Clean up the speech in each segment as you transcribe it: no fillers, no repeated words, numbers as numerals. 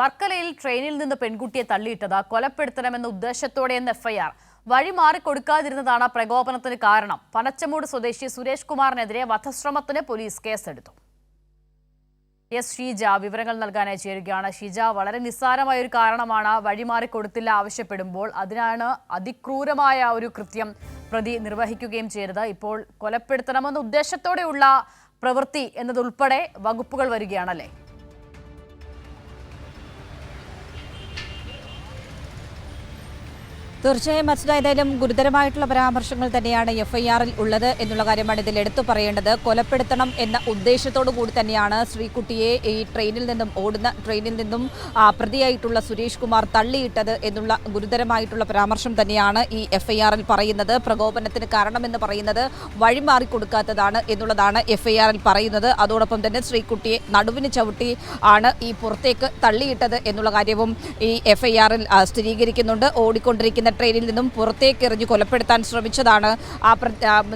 വർക്കലയിൽ ട്രെയിനിൽ നിന്ന് പെൺകുട്ടിയെ തള്ളിയിട്ടത് കൊലപ്പെടുത്തണമെന്ന ഉദ്ദേശത്തോടെയെന്ന് എഫ്ഐആർ. വഴി മാറിക്കൊടുക്കാതിരുന്നതാണ് പ്രകോപനത്തിന് കാരണം. പനച്ചമൂട് സ്വദേശി സുരേഷ് കുമാറിനെതിരെ വധശ്രമത്തിന് പോലീസ് കേസെടുത്തു. എസ് ഷീജ വിവരങ്ങൾ നൽകാനായി ചേരുകയാണ്. ഷീജ, വളരെ നിസ്സാരമായ ഒരു കാരണമാണ് വഴിമാറി കൊടുത്തില്ല ആവശ്യപ്പെടുമ്പോൾ. അതിനാണ് അതിക്രൂരമായ ഒരു കൃത്യം പ്രതി നിർവഹിക്കുകയും ചെയ്തത്. ഇപ്പോൾ കൊലപ്പെടുത്തണമെന്ന ഉദ്ദേശത്തോടെയുള്ള പ്രവൃത്തി എന്നതുൾപ്പെടെ വകുപ്പുകൾ വരികയാണല്ലേ? തീർച്ചയായും അച്ഛൻ, ഏതായാലും ഗുരുതരമായിട്ടുള്ള പരാമർശങ്ങൾ തന്നെയാണ് എഫ്ഐആറിൽ ഉള്ളത് എന്നുള്ള കാര്യമാണ് ഇതിൽ എടുത്തു പറയേണ്ടത്. കൊലപ്പെടുത്തണം എന്ന ഉദ്ദേശത്തോടു കൂടി തന്നെയാണ് ശ്രീകുട്ടിയെ ഈ ഓടുന്ന ട്രെയിനിൽ നിന്നും പ്രതിയായിട്ടുള്ള സുരേഷ് കുമാർ തള്ളിയിട്ടത് എന്നുള്ള ഗുരുതരമായിട്ടുള്ള പരാമർശം തന്നെയാണ് ഈ എഫ്ഐആറിൽ പറയുന്നത്. പ്രകോപനത്തിന് കാരണമെന്ന് പറയുന്നത് വഴിമാറിക്കൊടുക്കാത്തതാണ് എന്നുള്ളതാണ് എഫ്ഐആറിൽ പറയുന്നത്. അതോടൊപ്പം തന്നെ ശ്രീകുട്ടിയെ നടുവിന് ചവിട്ടി ആണ് ഈ പുറത്തേക്ക് തള്ളിയിട്ടത് എന്നുള്ള കാര്യവും ഈ എഫ്ഐആറിൽ സ്ഥിരീകരിക്കുന്നുണ്ട്. ഓടിക്കൊണ്ടിരിക്കുന്ന ട്രെയിനിൽ നിന്നും പുറത്തേക്ക് എറിഞ്ഞ് കൊലപ്പെടുത്താൻ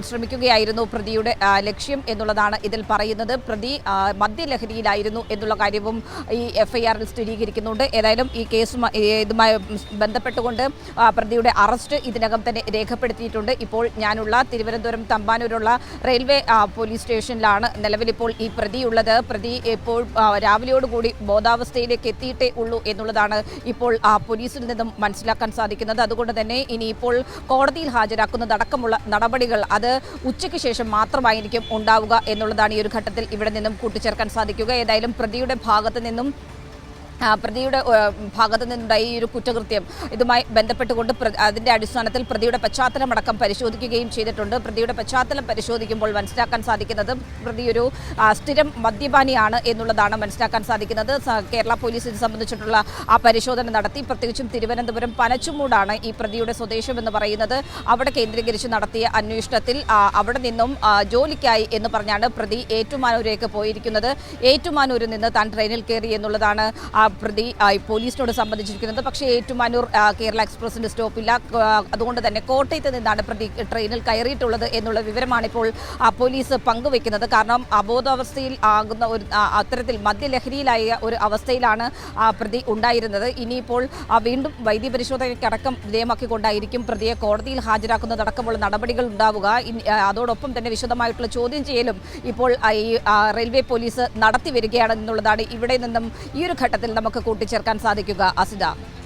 ശ്രമിക്കുകയായിരുന്നു പ്രതിയുടെ ലക്ഷ്യം എന്നുള്ളതാണ് ഇതിൽ പറയുന്നത്. പ്രതി മദ്യലഹരിയിലായിരുന്നു എന്നുള്ള കാര്യവും ഈ എഫ്ഐആറിൽ സ്ഥിരീകരിക്കുന്നുണ്ട്. ഏതായാലും ഈ ഇതുമായി ബന്ധപ്പെട്ടുകൊണ്ട് പ്രതിയുടെ അറസ്റ്റ് ഇതിനകം തന്നെ രേഖപ്പെടുത്തിയിട്ടുണ്ട്. ഇപ്പോൾ ഞാനുള്ള തിരുവനന്തപുരം തമ്പാനൂരുള്ള റെയിൽവേ പോലീസ് സ്റ്റേഷനിലാണ് നിലവിലിപ്പോൾ ഈ പ്രതിയുള്ളത്. പ്രതി ഇപ്പോൾ രാവിലെയോടുകൂടി ബോധാവസ്ഥയിലേക്ക് എത്തിയിട്ടേ ഉള്ളൂ എന്നുള്ളതാണ് ഇപ്പോൾ പോലീസിൽ നിന്നും മനസ്സിലാക്കാൻ സാധിക്കുന്നത്. അതുകൊണ്ട് തന്നെ ഇനിയിപ്പോൾ കോടതിയിൽ ഹാജരാക്കുന്നതടക്കമുള്ള നടപടികൾ അത് ഉച്ചയ്ക്ക് ശേഷം മാത്രമായിരിക്കും ഉണ്ടാവുക എന്നുള്ളതാണ് ഈ ഒരു ഘട്ടത്തിൽ ഇവിടെ നിന്നും കൂട്ടിച്ചേർക്കാൻ സാധിക്കുക. ഏതായാലും പ്രതിയുടെ ഭാഗത്ത് നിന്നുണ്ടായ ഈ ഒരു കുറ്റകൃത്യം ഇതുമായി ബന്ധപ്പെട്ടുകൊണ്ട് അതിന്റെ അടിസ്ഥാനത്തിൽ പ്രതിയുടെ പശ്ചാത്തലമടക്കം പരിശോധിക്കുകയും ചെയ്തിട്ടുണ്ട്. പ്രതിയുടെ പശ്ചാത്തലം പരിശോധിക്കുമ്പോൾ മനസ്സിലാക്കാൻ സാധിക്കുന്നത് പ്രതി ഒരു സ്ഥിരം മദ്യപാനിയാണ് എന്നുള്ളതാണ് മനസ്സിലാക്കാൻ സാധിക്കുന്നത്. കേരള പോലീസ് ഇത് സംബന്ധിച്ചിട്ടുള്ള പരിശോധന നടത്തി. പ്രത്യേകിച്ചും തിരുവനന്തപുരം പനച്ചമൂടാണ് ഈ പ്രതിയുടെ സ്വദേശം എന്ന് പറയുന്നത്. അവിടെ കേന്ദ്രീകരിച്ച് നടത്തിയ അന്വേഷണത്തിൽ അവിടെ നിന്നും ജോലിക്കായി എന്ന് പറഞ്ഞാണ് പ്രതി ഏറ്റുമാനൂരേക്ക് പോയിരിക്കുന്നത്. ഏറ്റുമാനൂരിൽ നിന്ന് താൻ ട്രെയിനിൽ കയറി എന്നുള്ളതാണ് പ്രതി പോലീസിനോട് സംബന്ധിച്ചിരിക്കുന്നത്. പക്ഷേ ഏറ്റുമാനൂർ കേരള എക്സ്പ്രസിന്റെ സ്റ്റോപ്പില്ല. അതുകൊണ്ട് തന്നെ കോട്ടയത്ത് നിന്നാണ് പ്രതി ട്രെയിനിൽ കയറിയിട്ടുള്ളത് എന്നുള്ള വിവരമാണ് ഇപ്പോൾ പോലീസ് പങ്കുവെക്കുന്നത്. കാരണം അബോധാവസ്ഥയിൽ ആകുന്ന ഒരു അത്തരത്തിൽ മദ്യലഹരിയിലായ ഒരു അവസ്ഥയിലാണ് പ്രതി ഉണ്ടായിരുന്നത്. ഇനിയിപ്പോൾ വീണ്ടും വൈദ്യപരിശോധനയ്ക്കടക്കം വിധേയമാക്കിക്കൊണ്ടായിരിക്കും പ്രതിയെ കോടതിയിൽ ഹാജരാക്കുന്നതടക്കമുള്ള നടപടികൾ ഉണ്ടാവുക. അതോടൊപ്പം തന്നെ വിശദമായിട്ടുള്ള ചോദ്യം ചെയ്യലും ഇപ്പോൾ ഈ റെയിൽവേ പോലീസ് നടത്തി വരികയാണ് എന്നുള്ളതാണ് ഇവിടെ നിന്നും ഈ ഒരു ഘട്ടത്തിൽ നമുക്ക് കൂട്ടിച്ചേർക്കാൻ സാധിക്കുക. അസിത.